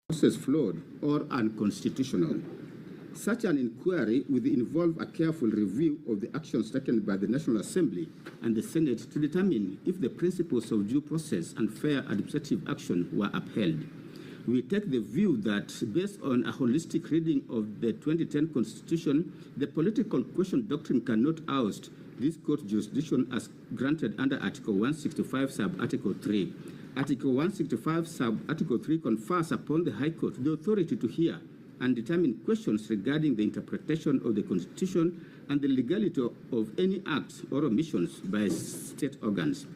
process flawed or unconstitutional. Such an inquiry will involve a careful review of the actions taken by the National Assembly and the Senate to determine if the principles of due process and fair administrative action were upheld. We take the view that, based on a holistic reading of the 2010 Constitution, the political question doctrine cannot oust this court jurisdiction as granted under Article 165, Sub-Article 3. Article 165, Sub-Article 3 confers upon the High Court the authority to hear and determine questions regarding the interpretation of the Constitution and the legality of any acts or omissions by state organs.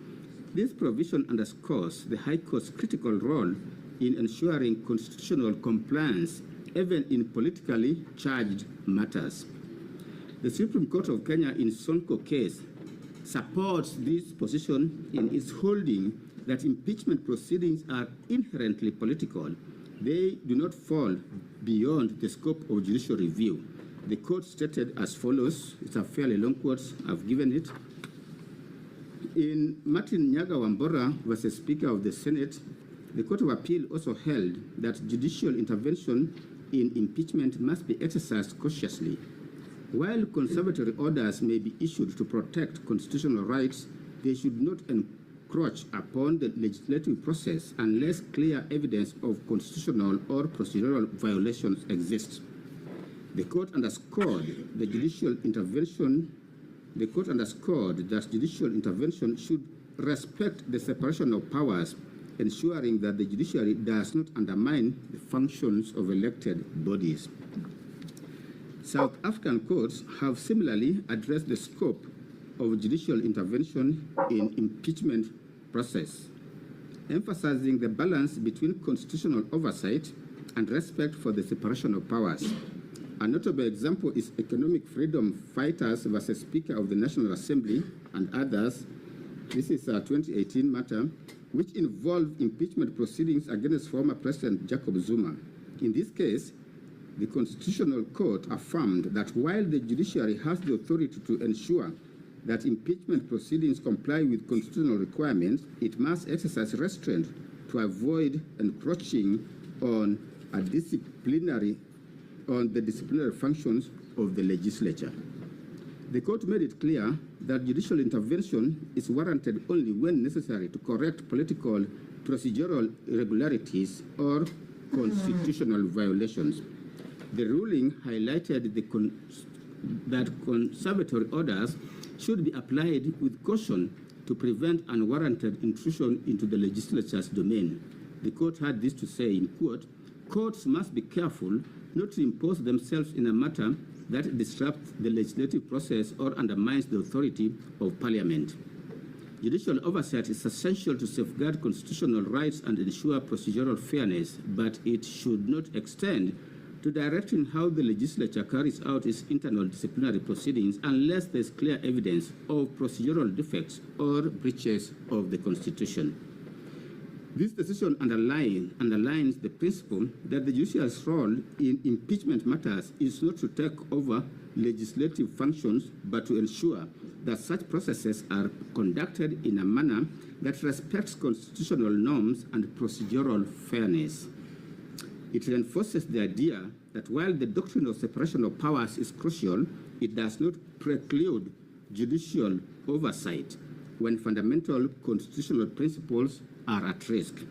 This provision underscores the High Court's critical role in ensuring constitutional compliance, even in politically charged matters. The Supreme Court of Kenya in Sonko case supports this position in its holding that impeachment proceedings are inherently political. They do not fall beyond the scope of judicial review. The court stated as follows. It's a fairly long quote. I've given it. In Martin Nyaga Wambora versus Speaker of the Senate, the Court of Appeal also held that judicial intervention in impeachment must be exercised cautiously. While conservatory orders may be issued to protect constitutional rights, they should not encroach upon the legislative process unless clear evidence of constitutional or procedural violations exists. The court underscored that judicial intervention should respect the separation of powers, ensuring that the judiciary does not undermine the functions of elected bodies. South African courts have similarly addressed the scope of judicial intervention in impeachment process, emphasizing the balance between constitutional oversight and respect for the separation of powers. A notable example is economic freedom fighters versus Speaker of the National Assembly and others. This is a 2018 matter which involved impeachment proceedings against former President Jacob Zuma. In this case, the Constitutional Court affirmed that while the judiciary has the authority to ensure that impeachment proceedings comply with constitutional requirements, it must exercise restraint to avoid encroaching on the disciplinary functions of the legislature. The court made it clear that judicial intervention is warranted only when necessary to correct political procedural irregularities or constitutional violations. The ruling highlighted that conservatory orders should be applied with caution to prevent unwarranted intrusion into the legislature's domain. The court had this to say, in quote, "Courts must be careful not to impose themselves in a matter that disrupts the legislative process or undermines the authority of Parliament. Judicial oversight is essential to safeguard constitutional rights and ensure procedural fairness, but it should not extend to directing how the legislature carries out its internal disciplinary proceedings unless there is clear evidence of procedural defects or breaches of the Constitution." This decision underlines the principle that the judiciary's role in impeachment matters is not to take over legislative functions, but to ensure that such processes are conducted in a manner that respects constitutional norms and procedural fairness. It reinforces the idea that while the doctrine of separation of powers is crucial, it does not preclude judicial oversight when fundamental constitutional principles are at risk.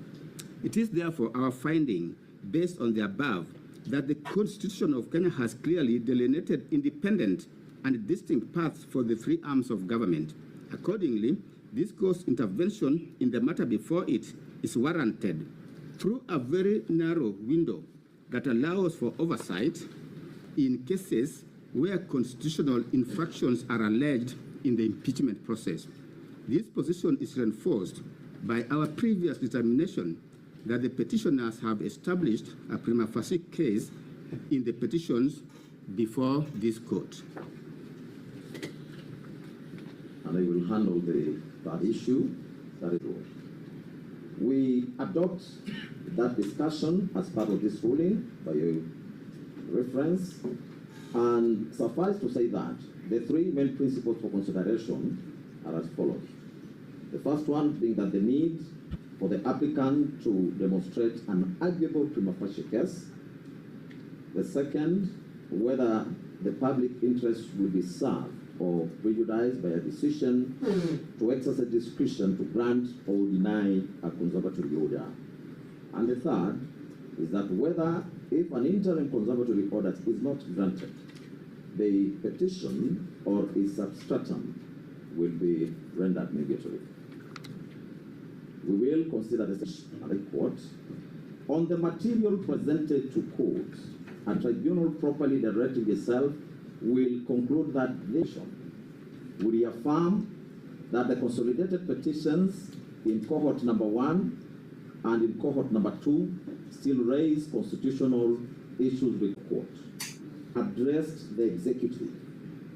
It is therefore our finding, based on the above, that the Constitution of Kenya has clearly delineated independent and distinct paths for the three arms of government. Accordingly, this court's intervention in the matter before it is warranted through a very narrow window that allows for oversight in cases where constitutional infractions are alleged in the impeachment process. This position is reinforced by our previous determination that the petitioners have established a prima facie case in the petitions before this court. And I will handle that issue. That is all. We adopt that discussion as part of this ruling by your reference, and suffice to say that the three main principles for consideration are as follows. The first one being that the need for the applicant to demonstrate an arguable prima facie case. The second, whether the public interest will be served or prejudiced by a decision to exercise discretion to grant or deny a conservatory order. And the third is that whether, if an interim conservatory order is not granted, the petition or its substratum will be rendered nugatory. We will consider this court. On the material presented to court, a tribunal properly directing itself will conclude that this will reaffirm that the consolidated petitions in cohort number 1 and in cohort number 2 still raise constitutional issues with court. Addressed the executive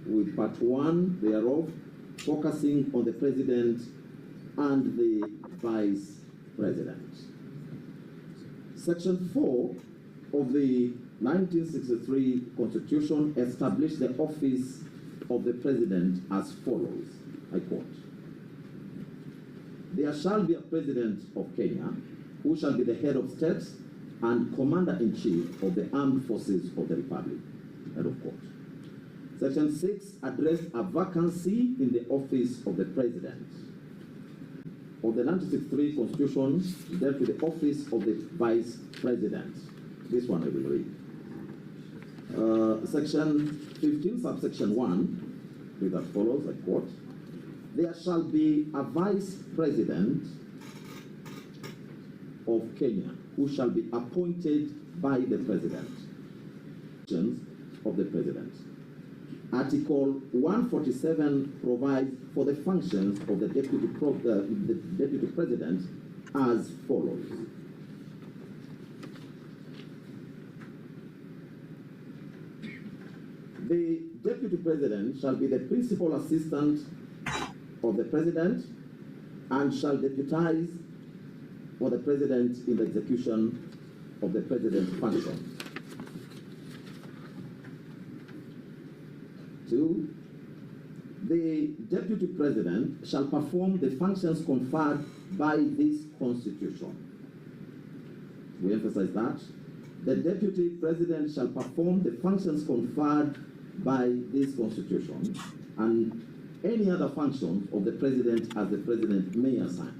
with part 1 thereof focusing on the president and the vice president. Section 4 of the 1963 Constitution established the office of the president as follows, I quote, "There shall be a president of Kenya who shall be the head of state and commander-in-chief of the armed forces of the republic," end of quote. Section 6 addressed a vacancy in the office of the president. Of the 1963 Constitution dealt with the office of the vice president. This one I will read. Section 15, subsection 1, read as follows, I quote, "There shall be a vice president of Kenya who shall be appointed by the president." Of the president. Article 147 provides for the functions of the deputy president as follows. The deputy president shall be the principal assistant of the president and shall deputize for the president in the execution of the president's functions. 2, the deputy president shall perform the functions conferred by this constitution. We emphasize that. The deputy president shall perform the functions conferred by this constitution and any other functions of the president as the president may assign.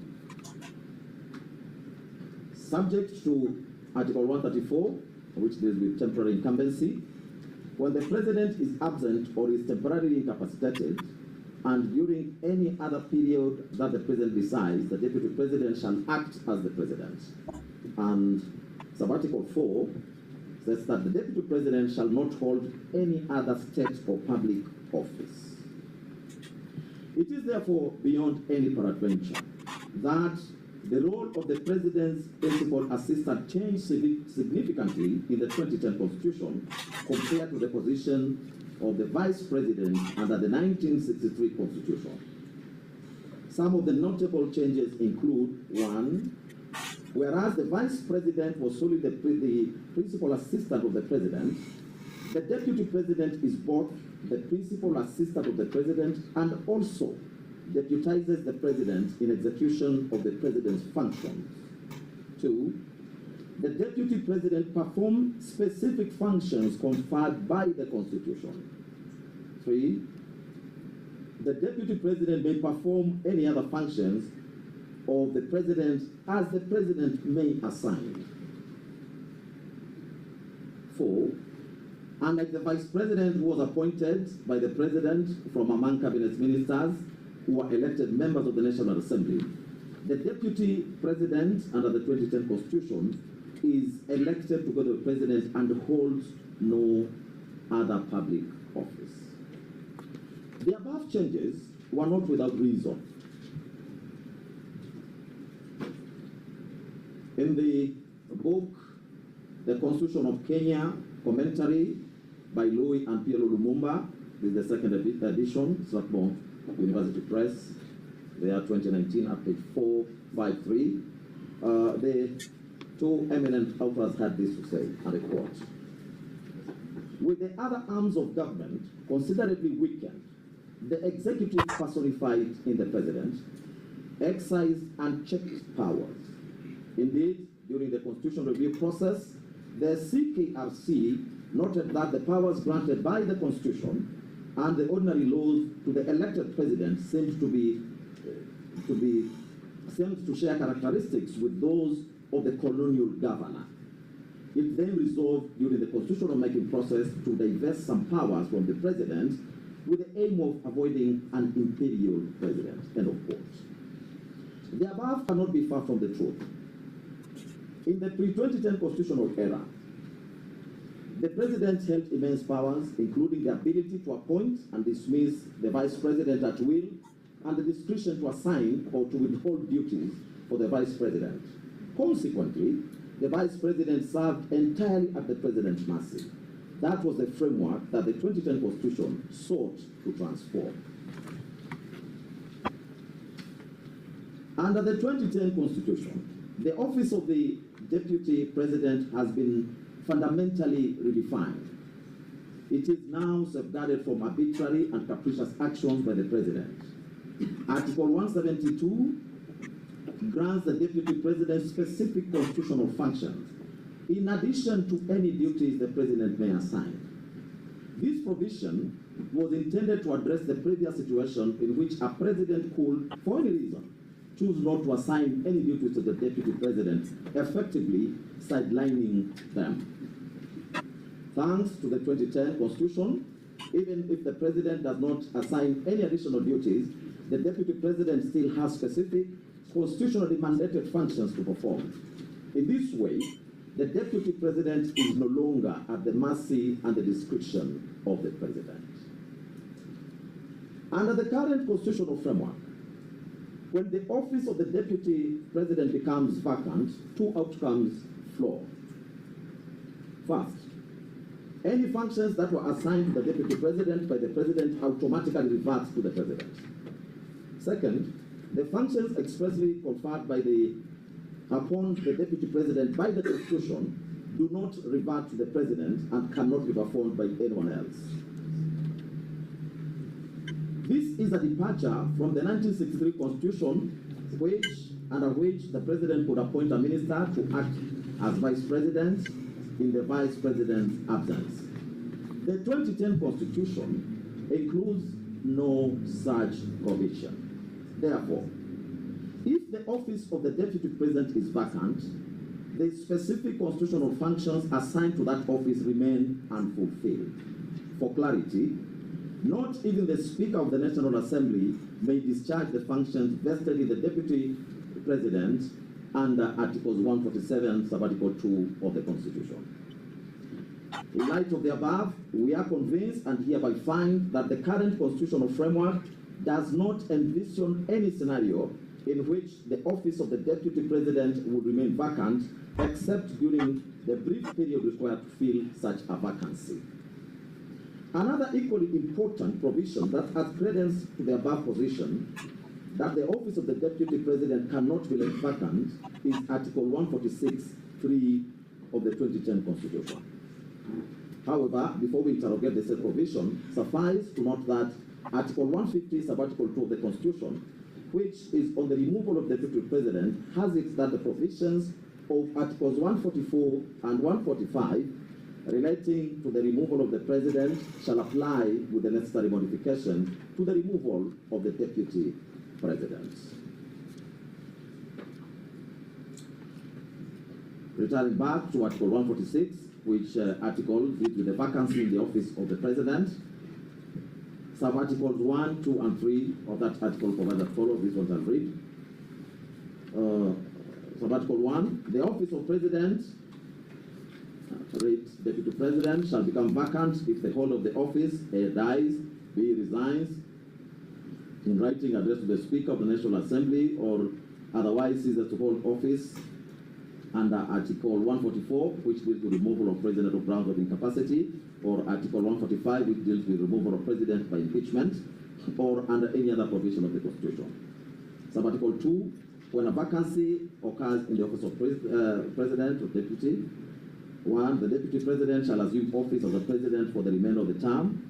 Subject to Article 134, which deals with temporary incumbency, when the president is absent or is temporarily incapacitated, and during any other period that the president decides, the deputy president shall act as the president. And Sub-Article 4 says that the deputy president shall not hold any other state or public office. It is therefore beyond any peradventure that the role of the president's principal assistant changed significantly in the 2010 Constitution compared to the position of the vice president under the 1963 Constitution. Some of the notable changes include: 1, whereas the vice president was solely the principal assistant of the president, the deputy president is both the principal assistant of the president and also deputizes the president in execution of the president's functions. 2, the deputy president performs specific functions conferred by the Constitution. 3, the deputy president may perform any other functions of the president as the president may assign. 4, unlike the vice president who was appointed by the president from among cabinet ministers who are elected members of the National Assembly, the deputy president under the 2010 Constitution is elected together with the president and holds no other public office. The above changes were not without reason. In the book, The Constitution of Kenya, commentary by Louis and Piero Lumumba, this is the second edition, Strathmore University Press, there 2019 at page 453. The two eminent authors had this to say, and I quote, "With the other arms of government considerably weakened, the executive personified in the president exercised unchecked powers Indeed, during the constitutional review process, the CKRC noted that the powers granted by the Constitution and the ordinary laws to the elected president seemed to share characteristics with those of the colonial governor. It then resolved during the constitutional making process to divest some powers from the president with the aim of avoiding an imperial president. End of quote. The above cannot be far from the truth. In the pre-2010 constitutional era, the president held immense powers, including the ability to appoint and dismiss the vice president at will, and the discretion to assign or to withhold duties for the vice president. Consequently, the vice president served entirely at the president's mercy. That was the framework that the 2010 Constitution sought to transform. Under the 2010 Constitution, the office of the Deputy President has been fundamentally redefined. It is now safeguarded from arbitrary and capricious actions by the President. Article 172 grants the Deputy President specific constitutional functions, in addition to any duties the President may assign. This provision was intended to address the previous situation in which a President could, for any reason, choose not to assign any duties to the Deputy President, effectively sidelining them. Thanks to the 2010 Constitution, even if the President does not assign any additional duties, the Deputy President still has specific constitutionally mandated functions to perform. In this way, the Deputy President is no longer at the mercy and the discretion of the President. Under the current constitutional framework, when the office of the Deputy President becomes vacant, two outcomes flow. First, any functions that were assigned to the Deputy President by the President automatically revert to the President. Second, the functions expressly conferred upon the Deputy President by the Constitution do not revert to the President and cannot be performed by anyone else. This is a departure from the 1963 Constitution, under which the President could appoint a minister to act as Vice President in the Vice President's absence. The 2010 Constitution includes no such provision. Therefore, if the office of the Deputy President is vacant, the specific constitutional functions assigned to that office remain unfulfilled. For clarity, not even the Speaker of the National Assembly may discharge the functions vested in the Deputy President under Articles 147, Sub-Article 2 of the Constitution. In light of the above, we are convinced and hereby find that the current constitutional framework does not envision any scenario in which the office of the Deputy President would remain vacant, except during the brief period required to fill such a vacancy. Another equally important provision that adds credence to the above position, that the office of the Deputy President cannot be left vacant, is Article 146(3) of the 2010 Constitution. However, before we interrogate the said provision, suffice to note that Article 150, Sub-Article 2 of the Constitution, which is on the removal of the Deputy President, has it that the provisions of Articles 144 and 145 relating to the removal of the President shall apply with the necessary modification to the removal of the Deputy President. Returning back to Article 146, which article deals with the vacancy in the office of the President, Sub-Articles 1, 2, and 3 of that article provide as follows. This one I'll read. Sub-Article 1, the office of President, Deputy President, shall become vacant if the holder of the office dies, B, resigns, in writing addressed to the Speaker of the National Assembly, or otherwise ceases to hold office under Article 144, which deals with removal of President on grounds of incapacity, or Article 145, which deals with removal of President by impeachment, or under any other provision of the Constitution. Sub-Article 2, when a vacancy occurs in the office of President or Deputy, 1, the Deputy President shall assume office of the President for the remainder of the term.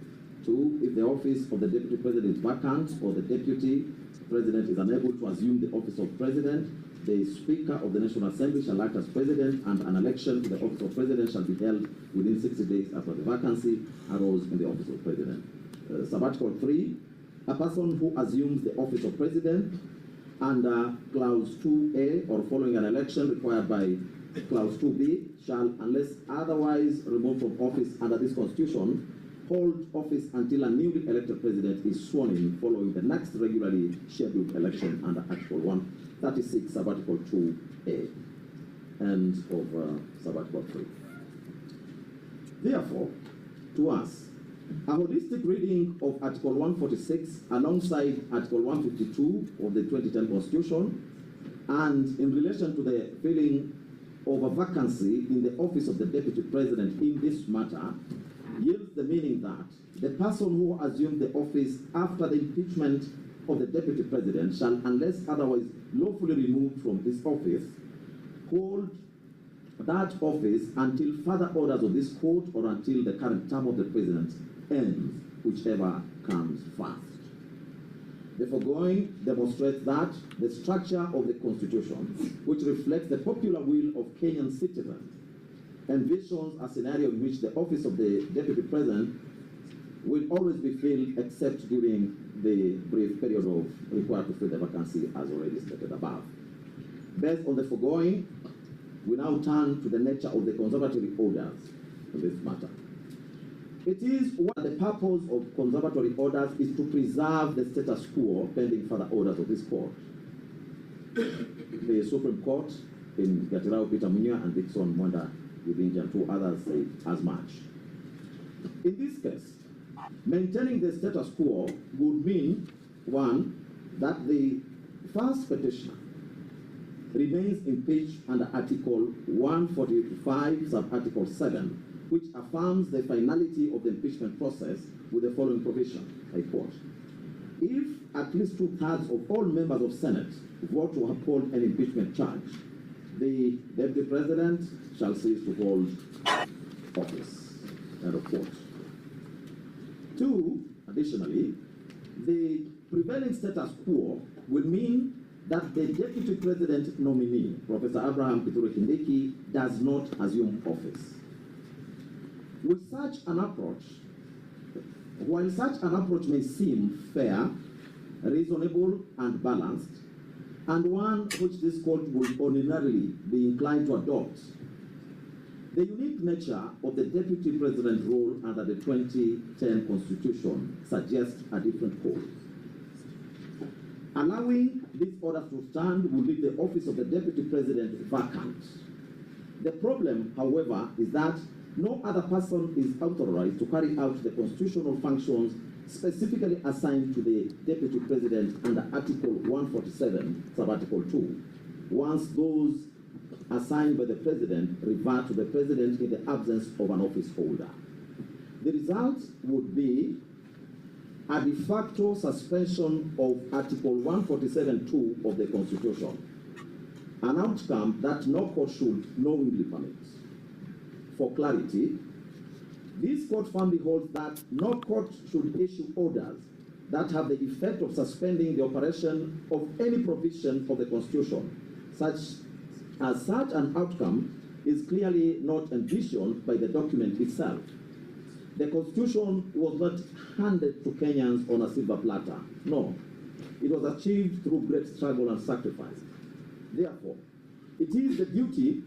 2, if the office of the Deputy President is vacant or the Deputy President is unable to assume the office of President, the Speaker of the National Assembly shall act as President, and an election to the office of President shall be held within 60 days after the vacancy arose in the office of President. Sub-article 3, a person who assumes the office of President under Clause 2A or following an election required by Clause 2B shall, unless otherwise removed from office under this Constitution, hold office until a newly elected President is sworn in following the next regularly scheduled election under Article 136, Sub-article 2A. End of Sub-article 3. Therefore, to us, a holistic reading of Article 146 alongside Article 152 of the 2010 Constitution, and in relation to the filling of a vacancy in the office of the Deputy President in this matter, yields the meaning that the person who assumed the office after the impeachment of the Deputy President shall, unless otherwise lawfully removed from his office, hold that office until further orders of this court or until the current term of the President ends, whichever comes first. The foregoing demonstrates that the structure of the Constitution, which reflects the popular will of Kenyan citizens, envisions a scenario in which the office of the Deputy President will always be filled except during the brief period of required to fill the vacancy as already stated above. Based on the foregoing, we now turn to the nature of the conservatory orders in this matter. It is what the purpose of conservatory orders is to preserve the status quo pending further orders of this court. The Supreme Court in Gatirao Peter Munya and Dixon Mwanda Yubinji and two others say as much. In this case, maintaining the status quo would mean, one, that the first petitioner remains impeached under Article 145, sub-article 7, which affirms the finality of the impeachment process with the following provision, I quote, if at least 2/3 of all members of Senate vote to uphold an impeachment charge, the Deputy President shall cease to hold office, end of quote. Two, additionally, the prevailing status quo will mean that the Deputy President nominee, Professor Abraham Kithure Kindiki, does not assume office. With such an approach, while such an approach may seem fair, reasonable, and balanced, and one which this court would ordinarily be inclined to adopt, the unique nature of the Deputy President role under the 2010 Constitution suggests a different course. Allowing these orders to stand will leave the office of the Deputy President vacant. The problem, however, is that no other person is authorized to carry out the constitutional functions specifically assigned to the Deputy President under Article 147, sub-article 2, once those assigned by the President revert to the President in the absence of an office holder. The result would be a de facto suspension of Article 147(2) of the Constitution, an outcome that no court should knowingly permit. For clarity, this court firmly holds that no court should issue orders that have the effect of suspending the operation of any provision of the Constitution, such an outcome is clearly not envisioned by the document itself. The Constitution was not handed to Kenyans on a silver platter. No, it was achieved through great struggle and sacrifice. Therefore, it is the duty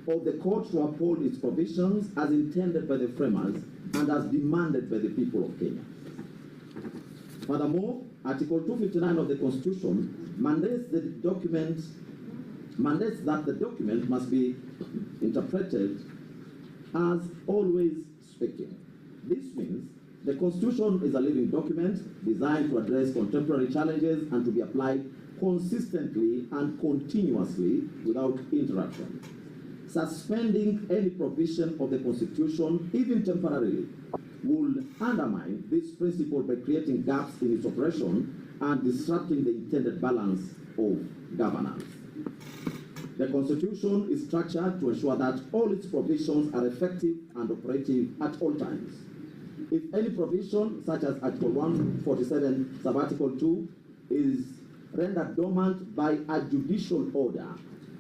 of the court to uphold its provisions as intended by the framers and as demanded by the people of Kenya. Furthermore, Article 259 of the Constitution mandates that the document must be interpreted as always speaking. This means the Constitution is a living document designed to address contemporary challenges and to be applied consistently and continuously without interruption. Suspending any provision of the Constitution, even temporarily, would undermine this principle by creating gaps in its operation and disrupting the intended balance of governance. The Constitution is structured to ensure that all its provisions are effective and operative at all times. If any provision, such as Article 147, sub-article 2, is rendered dormant by a judicial order.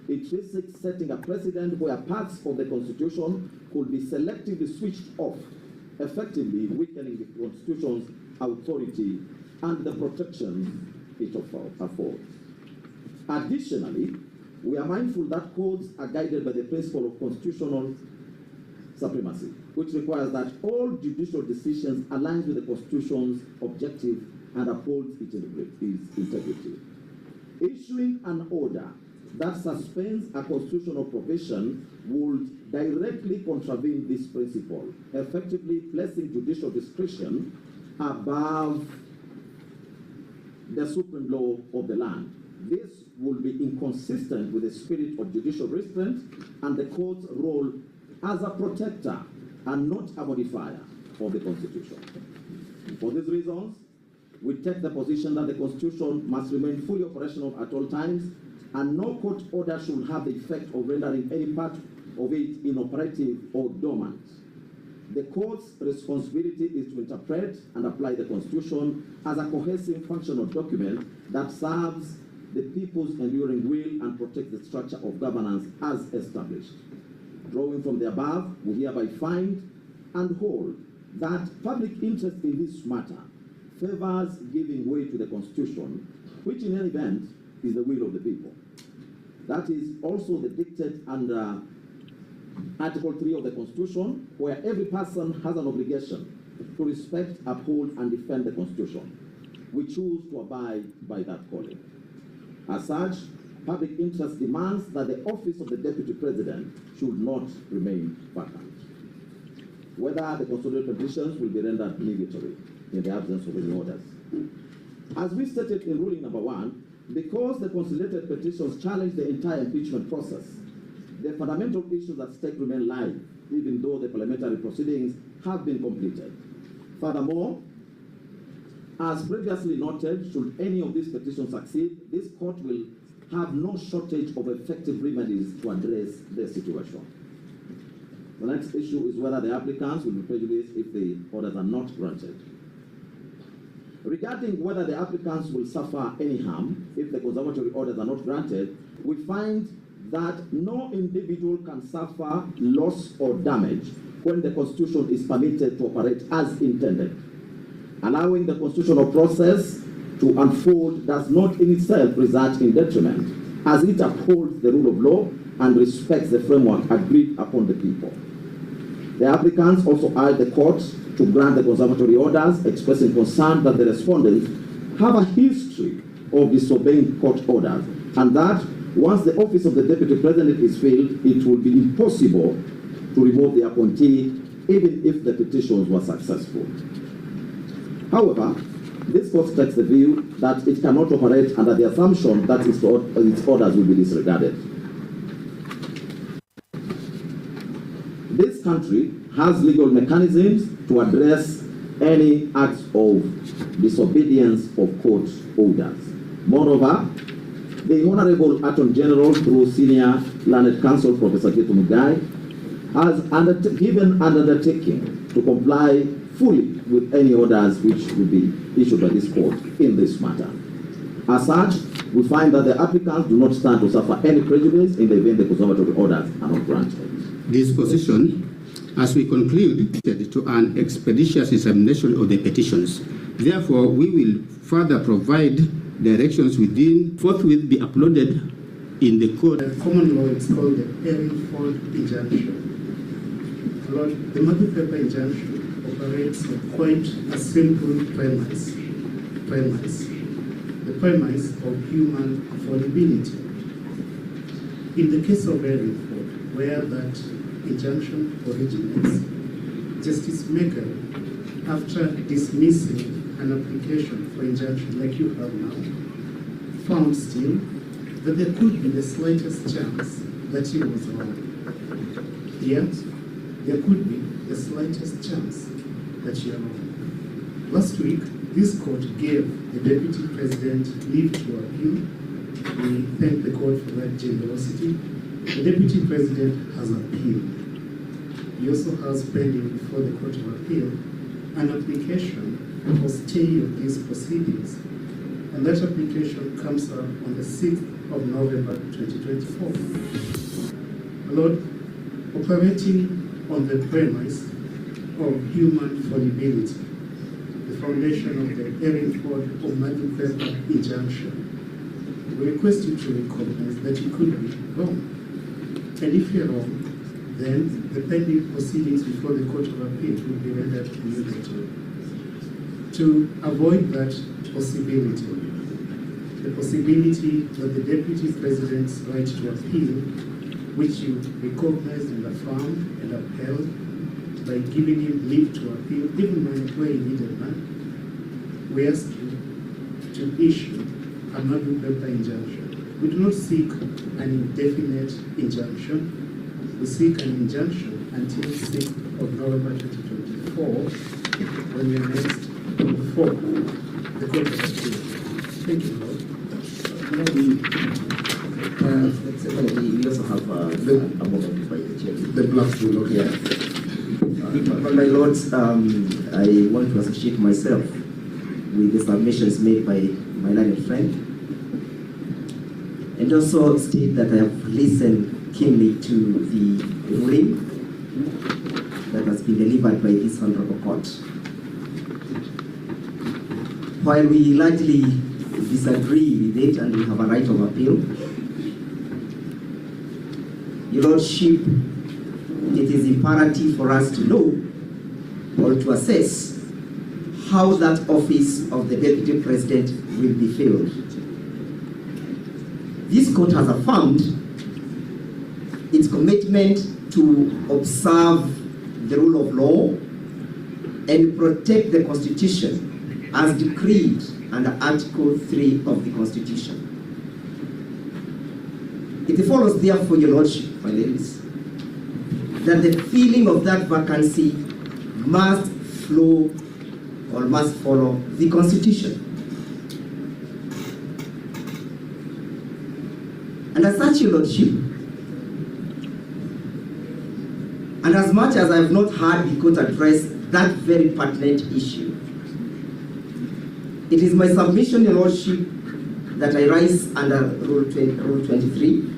It risks setting a precedent where parts of the Constitution could be selectively switched off, effectively weakening the Constitution's authority and the protection it affords. Additionally, we are mindful that courts are guided by the principle of constitutional supremacy, which requires that all judicial decisions align with the Constitution's objective and upholds its integrity. Issuing an order that suspends a constitutional provision would directly contravene this principle, effectively placing judicial discretion above the supreme law of the land. This would be inconsistent with the spirit of judicial restraint and the court's role as a protector and not a modifier of the Constitution. For these reasons, we take the position that the Constitution must remain fully operational at all times, and no court order should have the effect of rendering any part of it inoperative or dormant. The court's responsibility is to interpret and apply the Constitution as a cohesive functional document that serves the people's enduring will and protects the structure of governance as established. Drawing from the above, we hereby find and hold that public interest in this matter favors giving way to the Constitution, which in any event is the will of the people. That is also the dictate under Article 3 of the Constitution, where every person has an obligation to respect, uphold, and defend the Constitution. We choose to abide by that calling. As such, public interest demands that the office of the Deputy President should not remain vacant. Whether the consolidated petitions will be rendered nugatory in the absence of any orders. As we stated in ruling number 1, because the consolidated petitions challenge the entire impeachment process, the fundamental issues at stake remain live, even though the parliamentary proceedings have been completed. Furthermore, as previously noted, should any of these petitions succeed, this court will have no shortage of effective remedies to address the situation. The next issue is whether the applicants will be prejudiced if the orders are not granted. Regarding whether the applicants will suffer any harm if the conservatory orders are not granted, we find that no individual can suffer loss or damage when the Constitution is permitted to operate as intended. Allowing the constitutional process to unfold does not in itself result in detriment, as it upholds the rule of law and respects the framework agreed upon the people. The applicants also urge the court to grant the conservatory orders, expressing concern that the respondents have a history of disobeying court orders, and that once the office of the Deputy President is filled, it will be impossible to remove the appointee, even if the petitions were successful. However, this court takes the view that it cannot operate under the assumption that its orders will be disregarded. This country has legal mechanisms to address any acts of disobedience of court orders. Moreover, the Honorable Attorney General, through Senior Learned Counsel Professor Ketu Mugai, has given an undertaking to comply fully with any orders which will be issued by this court in this matter. As such, we find that the applicants do not stand to suffer any prejudice in the event the conservatory orders are not granted. This position, as we conclude, to an expeditious examination of the petitions. Therefore, we will further provide directions within forthwith be uploaded in the court. The common law is called the Perifold injunction. The mother paper injunction operates on quite a simple premise. The premise of human affordability. In the case of Perifold, where that injunction originates, Justice Maker, after dismissing an application for injunction like you have now, found still that there could be the slightest chance that he was wrong. Yet, there could be the slightest chance that you are wrong. Last week, this court gave the Deputy President leave to appeal. We thank the court for that generosity. The Deputy President has appealed. He also has pending before the Court of Appeal an application for stay of these proceedings and that application comes up on the 6th of November 2024. My Lord, operating on the premise of human fallibility, the foundation of the Erin-Ford or Madden-Pepper injunction, we request you to recognize that you could be wrong. And if you're wrong, then the pending proceedings before the Court of Appeal will be rendered cumulative. To avoid that possibility, the possibility that the Deputy President's right to appeal, which you recognized and affirmed and upheld by giving him leave to appeal, even where he needed none, we ask you to issue a Madden-Pepper injunction. We do not seek an indefinite injunction. We seek an injunction until 6th of November 2024, when we are next before the Court of Appeal. Thank you, Lord. We also have a moment by the chair. The black will look here. My lords, I want to associate myself with the submissions made by my learned friend, and also state that I have listened keenly to the ruling that has been delivered by this honorable court. While we largely disagree with it and we have a right of appeal, Your Lordship, it is imperative for us to know or to assess how that office of the Deputy President will be filled. This court has affirmed its commitment to observe the rule of law and protect the Constitution as decreed under Article 3 of the Constitution. It follows, therefore, Your Lordship, my ladies, that the filling of that vacancy must flow or must follow the Constitution. And as such, Your Lordship, and as much as I have not heard the court address that very pertinent issue, it is my submission, Your Lordship, that I rise under Rule 23.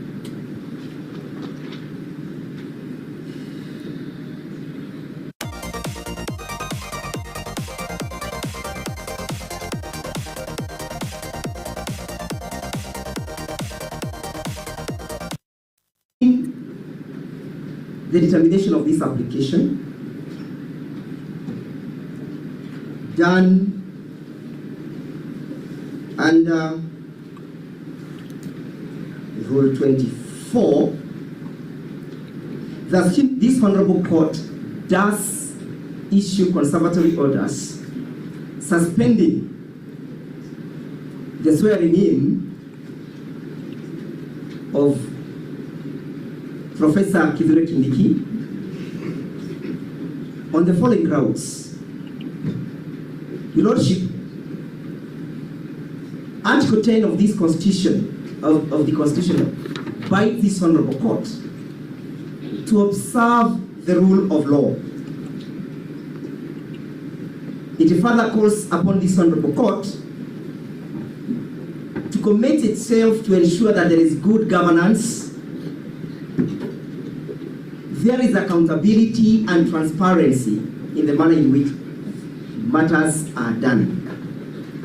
The determination of this application done under Rule 24, that this Honorable Court does issue conservatory orders suspending the swearing in of Professor Kithure Kindiki on the following grounds. Your Lordship, Article 10 of this Constitution, of the Constitution, by this Honorable Court to observe the rule of law. It further calls upon this Honorable Court to commit itself to ensure that there is good governance, there is accountability and transparency in the manner in which matters are done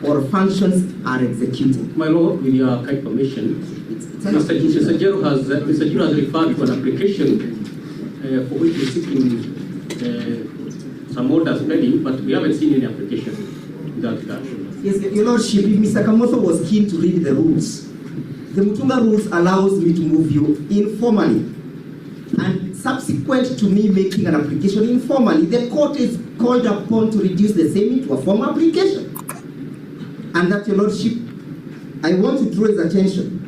or functions are executed. My Lord, with your kind permission, Mr. Jero has referred to an application for which we're seeking some orders pending, but we haven't seen any application in that regard. Yes, Your Lordship, if Mr. Kamotho was keen to read the rules, the Mutunga rules allows me to move you informally. And subsequent to me making an application informally, the court is called upon to reduce the same into a formal application. And that, Your Lordship, I want to draw his attention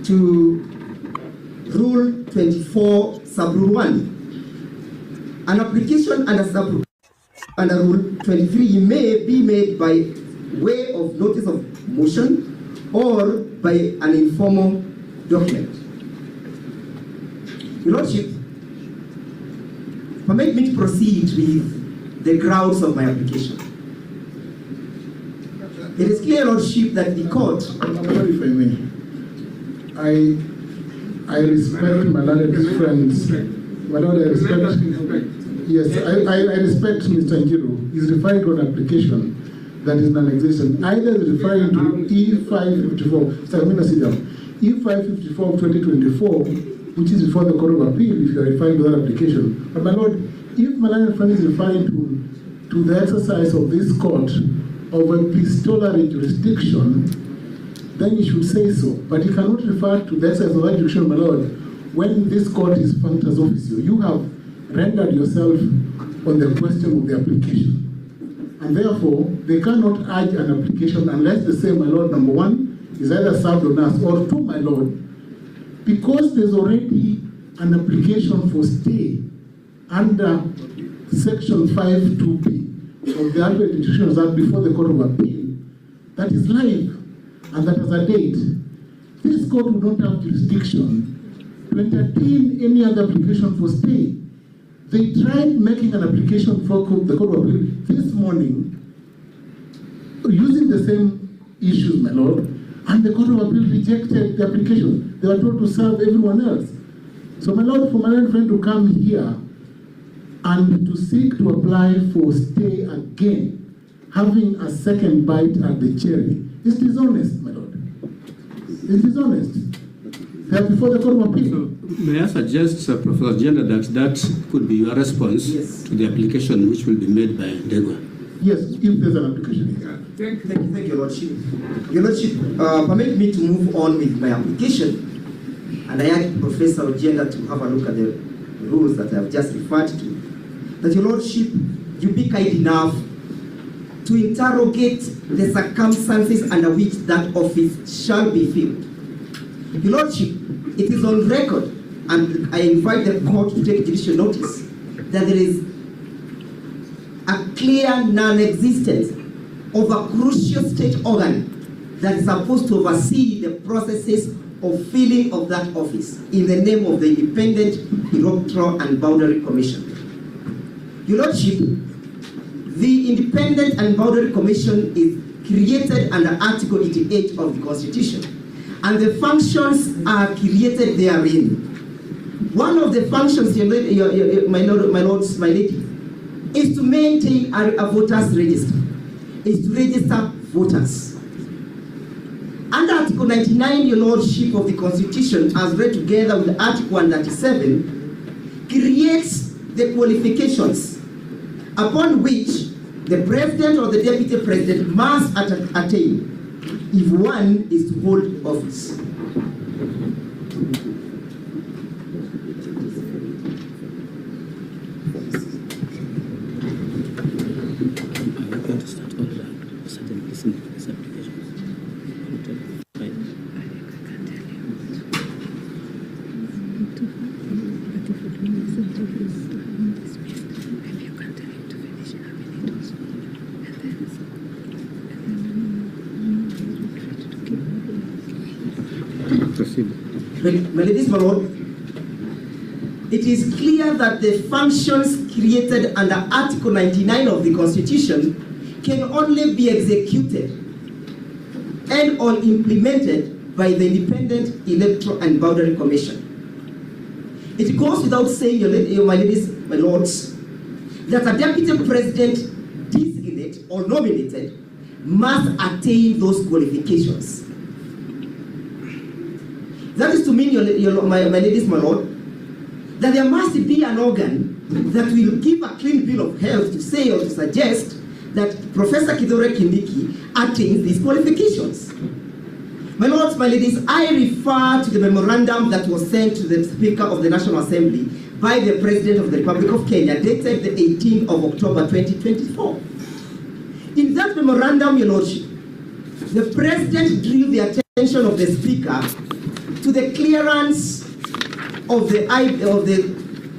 to Rule 24, Sub-Rule 1. An application under Rule 23 may be made by way of notice of motion or by an informal document. Your Lordship, permit me to proceed with the grounds of my application. It is clear, Lordship, that the court... Sorry, if I may. I respect my learned friends. My Lord, I respect... Yes, I respect Mr. Njiru. He's referring to an application that is non-existent. Either is referring to E554, sorry, E554 of 2024, which is before the Court of Appeal, if you are referring to that application. But my Lord, if my learned friend is referring to the exercise of this court of a epistolary jurisdiction, then you should say so. But you cannot refer to the exercise of that jurisdiction, my Lord, when this court is functus officio. You have rendered yourself on the question of the application. And therefore, they cannot urge an application unless they say, my Lord, number one, is either served on us, or two, my Lord, because there's already an application for stay under Section 5(2)(b) of the Advert Institutions Act before the Court of Appeal that is live and that has a date. This court would not have jurisdiction to entertain any other application for stay. They tried making an application for the Court of Appeal this morning using the same issues, my Lord, and the Court of Appeal rejected the application. They were told to serve everyone else. So, my Lord, for my learned friend to come here and to seek to apply for stay again, having a second bite at the cherry, is dishonest, my Lord. It's dishonest. They are before the Court of Appeal. So, may I suggest, Professor Jenda, that could be your response to the application which will be made by Ndegwa? Yes, if there's an application. Thank you, Lordship. Your Lordship, permit me to move on with my application. And I ask Professor Ojenda to have a look at the rules that I have just referred to. That, Your Lordship, you be kind enough to interrogate the circumstances under which that office shall be filled. Your Lordship, it is on record, and I invite the court to take judicial notice, that there is a clear non-existence of a crucial state organ that is supposed to oversee the processes of filling of that office in the name of the Independent Electoral and Boundary Commission. Your Lordship, the Independent and Boundary Commission is created under Article 88 of the Constitution, and the functions are created therein. One of the functions, my lady, is to maintain a voters register, is to register voters. Under Article 99, Your Lordship, of the Constitution, as read together with Article 137, creates the qualifications upon which the President or the Deputy President must attain if one is to hold office. My ladies, my lord, it is clear that the functions created under Article 99 of the Constitution can only be executed and or implemented by the Independent Electoral and Boundary Commission. It goes without saying, my ladies, my lords, that a deputy president designated or nominated must attain those qualifications. That is to mean, my ladies, my lord, that there must be an organ that will give a clean bill of health to say or to suggest that Professor Kithure Kindiki attains these qualifications. My lords, my ladies, I refer to the memorandum that was sent to the Speaker of the National Assembly by the President of the Republic of Kenya, dated the 18th of October 2024. In that memorandum, Your Lordship, the President drew the attention of the Speaker to the clearance of the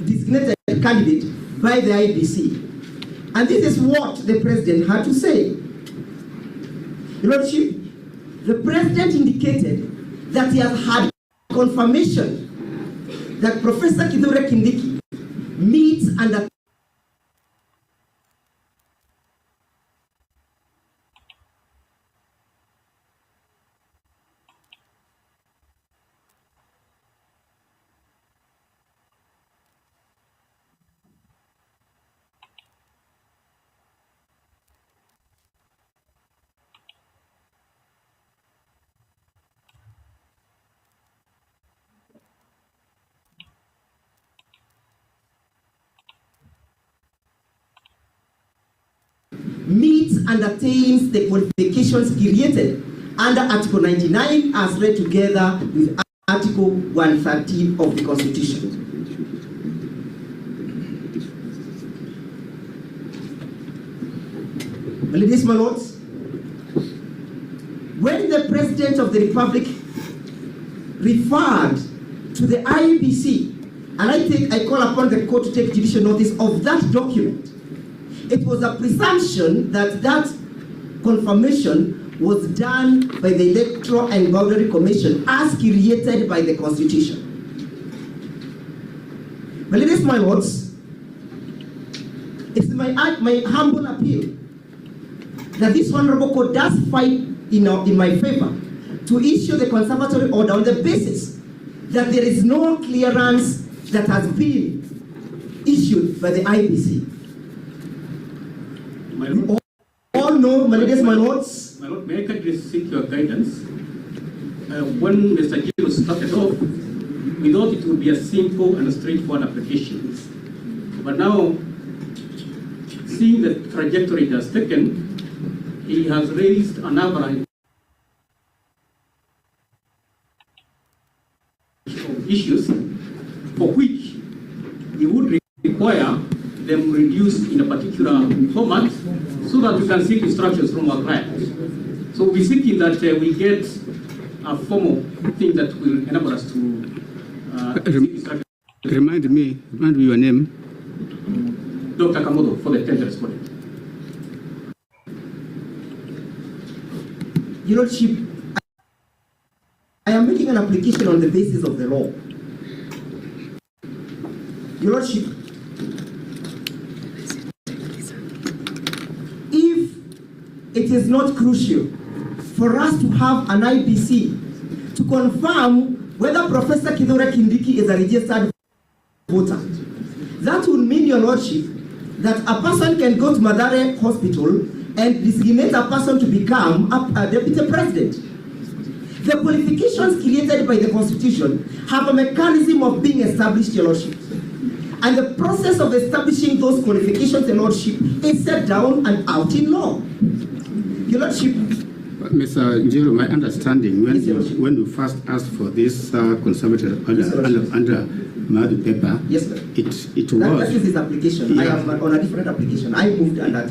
designated candidate by the IBC. And this is what the President had to say. Your Lordship, the President indicated that he has had confirmation that Professor Kithure Kindiki meets under meets and attains the qualifications created under Article 99 as read together with Article 113 of the Constitution. Ladies and lords, when the President of the Republic referred to the IEBC, and I call upon the court to take judicial notice of that document, it was a presumption that that confirmation was done by the Electoral and Boundary Commission as created by the Constitution. But ladies and lords, it's my humble appeal that this honorable court does fight in my favor to issue the conservatory order on the basis that there is no clearance that has been issued by the IBC. We all know, my ladies, my lords. My lord, may I kindly seek your guidance? When Mr. Giro started off, we thought it would be a simple and straightforward application. But now, seeing the trajectory it has taken, he has raised an avalanche of issues for which he would require them reduced in a particular format so that we can seek instructions from our clients. So we're seeking that we get a formal thing that will enable us to seek instructions. Remind me your name. Dr. Kamodo, for the 10th respondent. Your Lordship, I am making an application on the basis of the law. Your Lordship, if it is not crucial for us to have an IBC to confirm whether Professor Kithure Kindiki is a registered voter, that would mean, Your Lordship, that a person can go to Mathare Hospital and designate a person to become a deputy president. The qualifications created by the Constitution have a mechanism of being established, Your Lordship. And the process of establishing those qualifications, Your Lordship, is set down and out in law. Your Lordship. Mr. Njiro, my understanding, when, Yes, when you first asked for this conservative under Madu paper, yes, sir. it was... That is his application. Yeah. I am on a different application. I moved under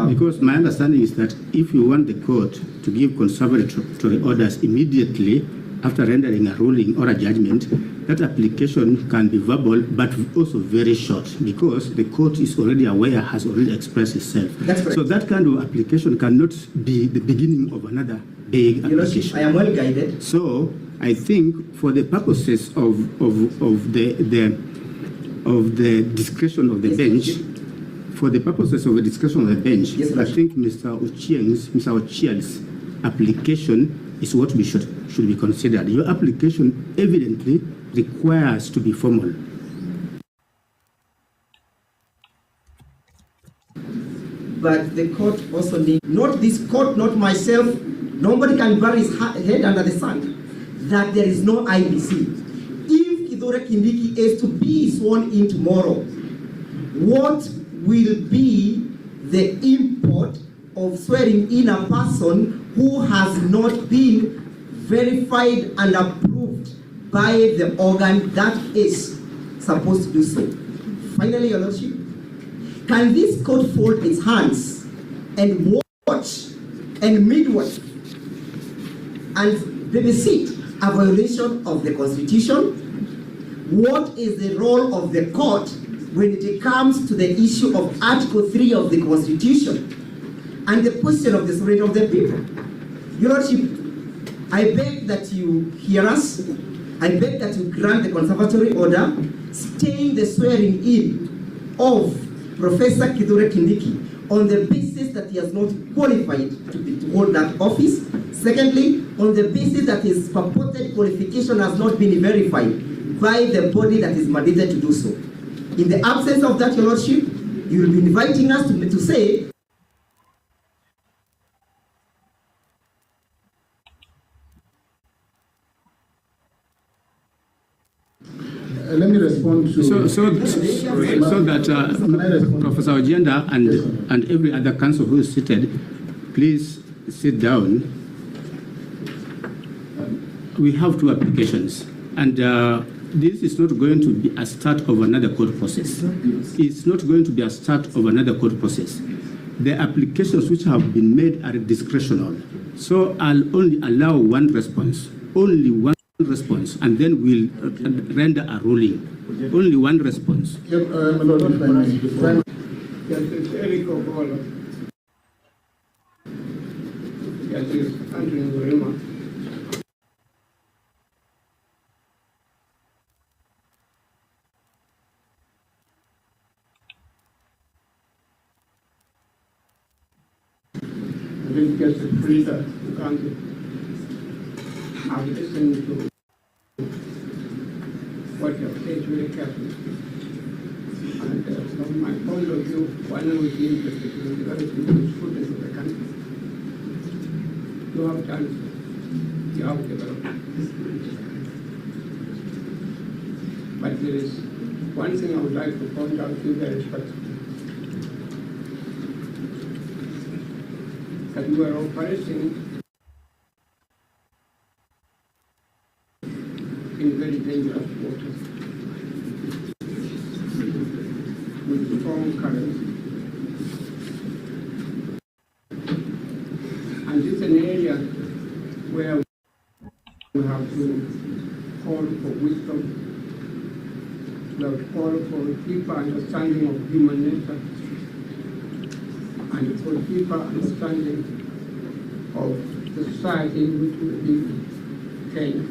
because my understanding is that if you want the court to give conservatory orders immediately after rendering a ruling or a judgment, that application can be verbal but also very short because the court is already aware, has already expressed itself. That's correct. So that kind of application cannot be the beginning of another big application. I am well guided. So I think for the purposes of the discretion of the bench, for the purposes of the discretion of the bench, yes, I think Mr. Ochieng's application is what we should be considered. Your application evidently requires to be formal. But the court also needs, not this court, not myself, nobody can bury his head under the sand, that there is no IBC. If Kithure Kindiki is to be sworn in tomorrow, what will be the import of swearing in a person who has not been verified and approved by the organ that is supposed to do so? Finally, Your Lordship, can this court fold its hands and watch and midwife and babysit a violation of the Constitution? What is the role of the court when it comes to the issue of Article 3 of the Constitution and the question of the sovereignty of the people? Your Lordship, I beg that you hear us. I beg that you grant the conservatory order staying the swearing in of Professor Kithure Kindiki on the basis that he has not qualified to hold that office. Secondly, on the basis that his purported qualification has not been verified by the body that is mandated to do so. In the absence of that, Your Lordship, you will be inviting us to say let me respond to that Professor Agenda and every other council who is seated, please sit down. We have two applications, and this is not going to be a start of another court process. It's not going to be a start of another court process. The applications which have been made are discretional. So I'll only allow one response, only one response, and then we'll render a ruling. Only one response. Yep, my lord, if I may. Justice Eric Ogola. Justice Anthony Urema. Justice Frida Mukanzi. I've listened to what you have said very carefully. And from my point of view, one who is interested in developing the students of the country, you have done so. You have developed. But there is one thing I would like to point out to you very respectfully. That you are operating in very dangerous waters with strong currents. And this is an area where we have to call for wisdom, we have to call for deeper understanding of human nature, and for deeper understanding of the society in which we live in Kenya.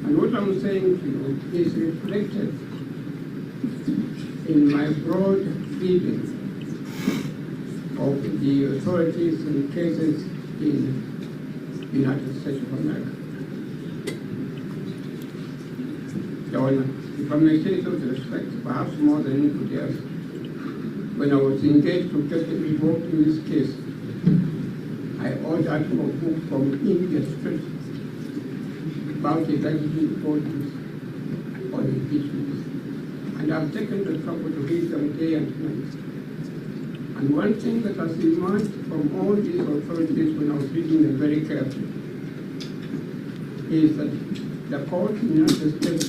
And what I'm saying to you is reflected in my broad feeling of the authorities and cases in the United States of America. Your Honor, if I may say so with respect, perhaps more than anybody else, when I was engaged to get involved in this case, I ordered for a book from India straight about the legislative authorities on impeachment. And I've taken the trouble to read them day and night. And one thing that has emerged from all these authorities when I was reading them very carefully is that the court in the United States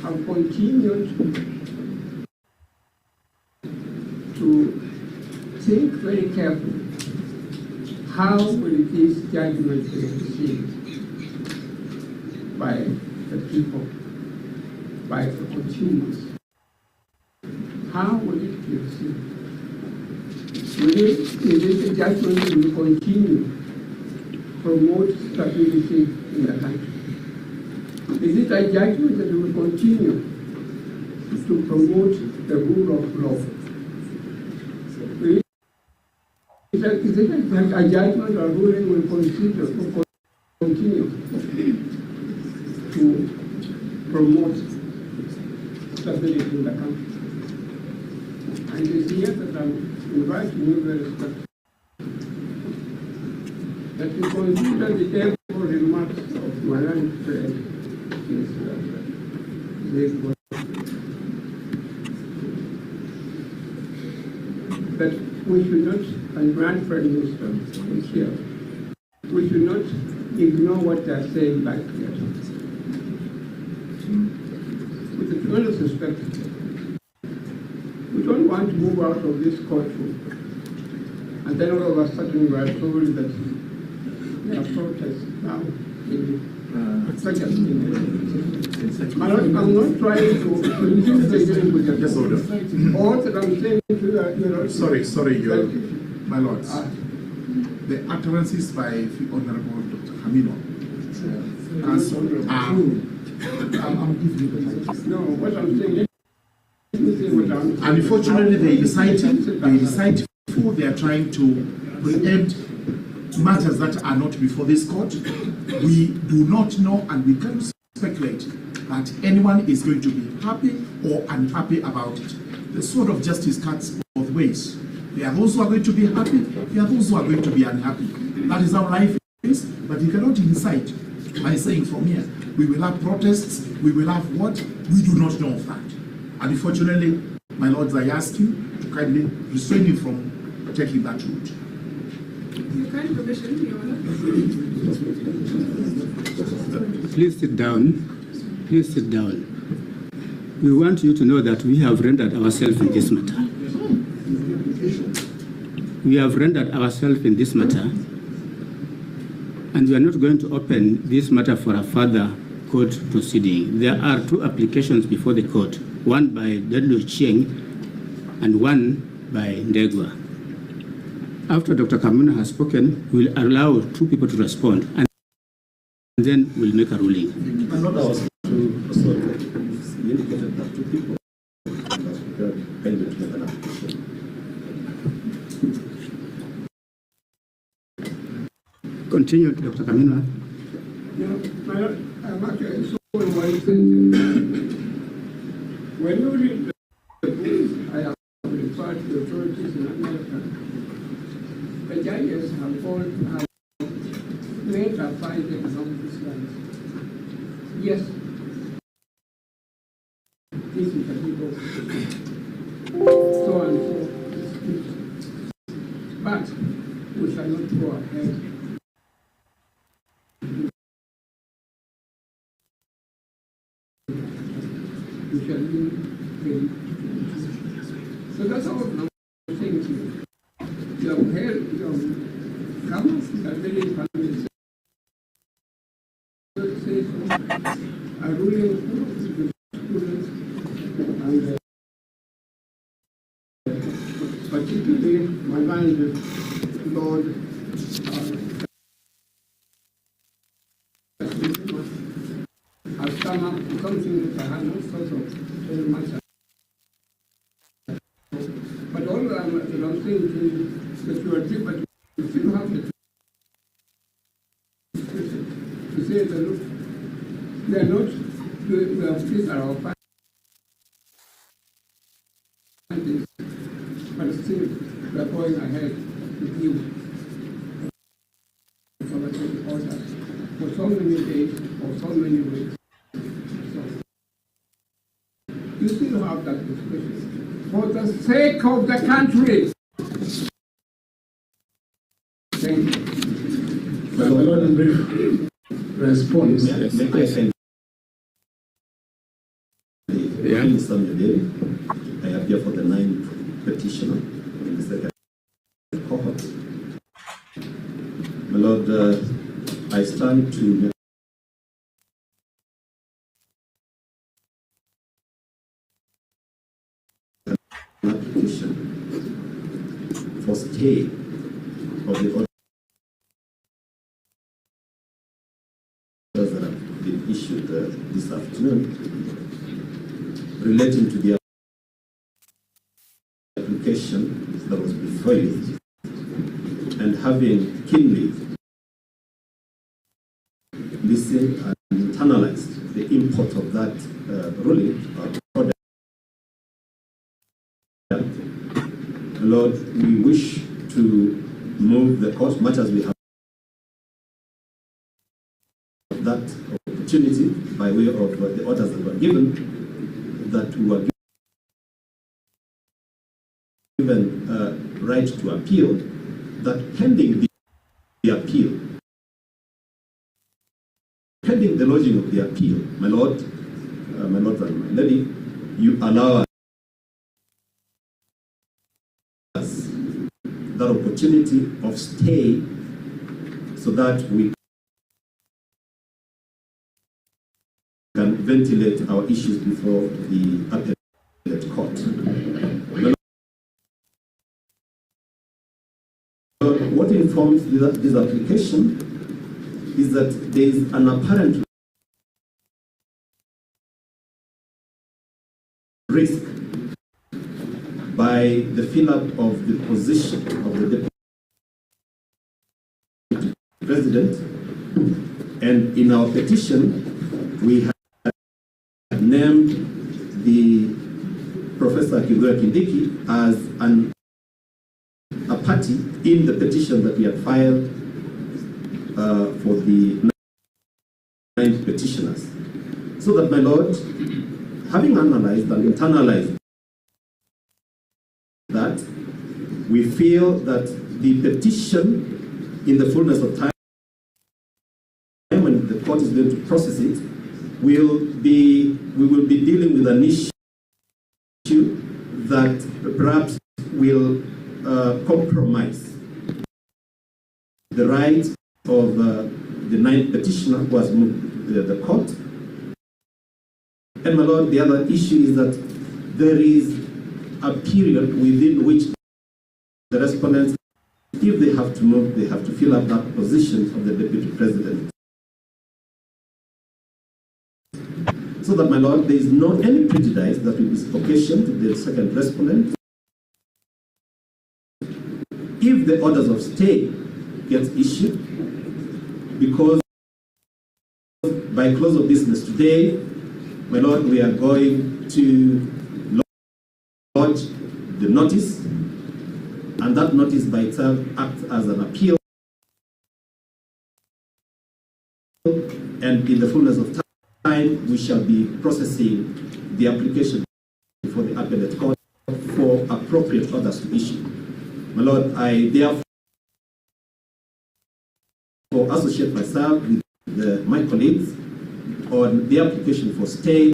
have continued to think very carefully how will this judgment be received by the people, by the consumers. How will it be received? Is it a judgment that will continue to promote stability in the country? Is it a judgment that will continue to promote the rule of law? Is it a judgment or ruling will continue to promote stability in the country? And it's here that I'm inviting you very respectfully that you consider the careful remarks of my learned friend, that we should not, and Grand Prime Minister is here, we should not ignore what they are saying back here. With the tremendous respect, we don't want to move out of this courtroom and then all of a sudden we are told that the approach is now in such a thing. I'm not trying to reduce the agreement with Yes, order. all that I'm saying to you, Sorry, my lords. The utterances by the Honorable Dr. Hamino I'm giving you the title. No, what I'm saying, unfortunately, they decide before they are trying to preempt matters that are not before this court. We do not know and we cannot speculate that anyone is going to be happy or unhappy about it. The sword of justice cuts both ways. There are those who are going to be happy, there are those who are going to be unhappy. That is how life is, but you cannot incite by saying from here, we will have protests, we will have what? We do not know of that. And unfortunately, my lords, I ask you to kindly restrain him from taking that route. Your kind permission, Your Honor. Please sit down. Please sit down. We want you to know that we have rendered ourselves in this matter. We have rendered ourselves in this matter, and we are not going to open this matter for a further court proceeding. There are two applications before the court, one by Dedlu Chieng and one by Ndegwa. After Dr. Kamuna has spoken, we'll allow two people to respond, and then we'll make a ruling. Indicated that two people Continue, Dr. Kamuna. I'm actually so worried. When you read the books, I have referred to the authorities in America. The judges have later find them along these lines. Yes, this is a people, so and so, but we shall not go ahead. We shall leave very. So that's all I'm saying to you. You have heard, you have come, you are very familiar. A ruling for students and particularly my land, Lord, has come up to something that I had no thought of very much. But all I'm saying to you that you are deep, but you still have the to say that look, we are not, these are our findings, but still we are going ahead with you for the order for so many days or so many weeks. So, you still have that discussion for the sake of the country. Thank you. Well, my Lord, in brief response. I appear for the 9th petitioner in the second cohort. My Lord, I stand to make an application for stay of the orders that have been issued this afternoon relating to the application that was before you, and having keenly listened and internalized the import of that ruling order, Lord, we wish to move the court much as we have that opportunity by way of the orders that were given, that we were given right to appeal, that pending the appeal, pending the lodging of the appeal, my Lord and my Lady, you allow us that opportunity of stay so that we can ventilate our issues before the appellate court. What informs this application is that there is an apparent risk by the fill-up of the position of the Deputy President, and in our petition we have named the Professor Kithure Kindiki as a party in the petition that we had filed for the petitioners. So that, my Lord, having analyzed and internalized that, we feel that the petition, in the fullness of time, when the court is going to process it, we will be dealing with an issue that perhaps will compromise the right of the ninth petitioner who has moved the court. And, my Lord, the other issue is that there is a period within which the respondents, if they have to move, they have to fill up that position of the Deputy President. So that, my Lord, there is no any prejudice that will be occasioned to the second respondent if the orders of stay get issued, because by close of business today, my Lord, we are going to lodge the notice, and that notice by itself acts as an appeal, and in the fullness of time, we shall be processing the application before the appellate court for appropriate orders to issue. My Lord, I therefore associate myself with my colleagues on the application for stay,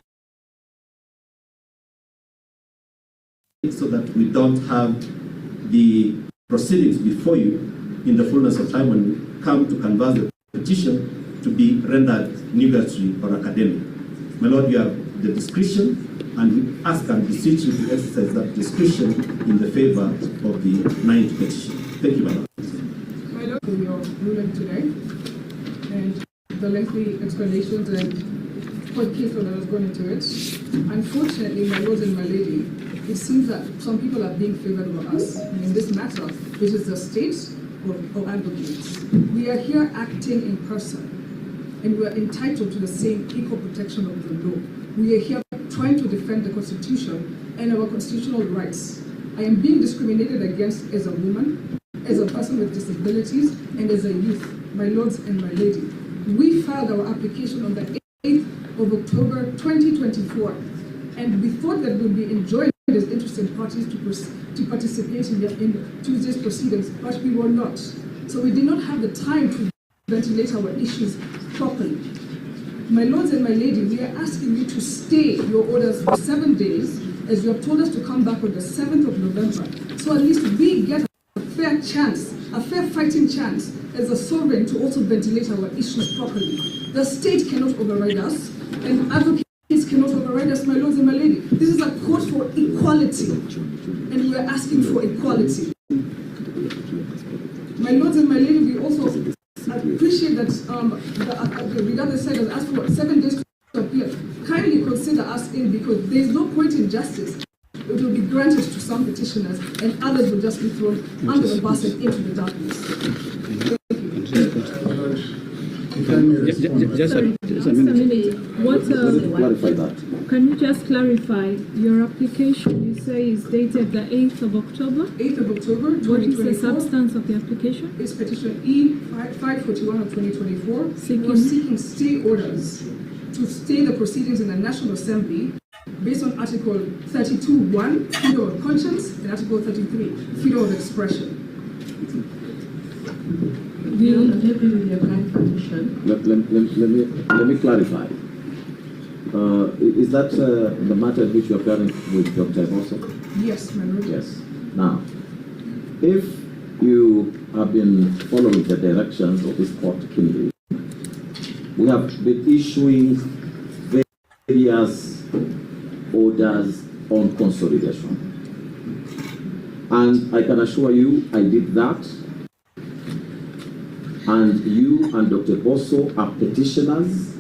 so that we don't have the proceedings before you in the fullness of time when we come to canvass the petition to be rendered nugatory or academic. My Lord, you have the discretion, and we ask and beseech you to exercise that discretion in the favor of the ninth petition. Thank you, my Lord. My Lord, for your ruling today and the lengthy explanations and point case that was going into it. Unfortunately, my lords and my lady, it seems that some people are being favored over us in this matter, which is the state or advocates. We are here acting in person, and we are entitled to the same equal protection of the law. We are here trying to defend the Constitution and our constitutional rights. I am being discriminated against as a woman, as a person with disabilities, and as a youth, my lords and my lady. We filed our application on the 8th of October 2024, and we thought that we'd be enjoying as interested parties to participate in Tuesday's proceedings, but we were not. So we did not have the time to ventilate our issues properly. My lords and my lady, we are asking you to stay your orders for 7 days, as you have told us to come back on the 7th of November. So at least we get a fair chance, a fair fighting chance, as a sovereign to also ventilate our issues properly. The state cannot override us, and advocates cannot override us, my lords and my lady. This is a court for equality, and we are asking for equality. My lords and my lady, we also appreciate that the regardless side has asked for 7 days to appear. Kindly consider us in, because there is no point in justice. It will be granted to some petitioners, and others will just be thrown under the bus and into the darkness. Just a minute. Clarify that. Can you just clarify your application? You say is dated the 8th of October. 8th of October, 2024. What is the substance of the application? It's petition E541 of 2024. We're seeking stay orders to stay the proceedings in the National Assembly based on Article 32(1), freedom of conscience, and Article 33, freedom of expression. Let me clarify. Is that the matter which you are appearing with Dr. Bosso? Yes, my lord. Yes. Now, if you have been following the directions of this court keenly, we have been issuing various orders on consolidation. And I can assure you, I did that. And you and Dr. Bosso are petitioners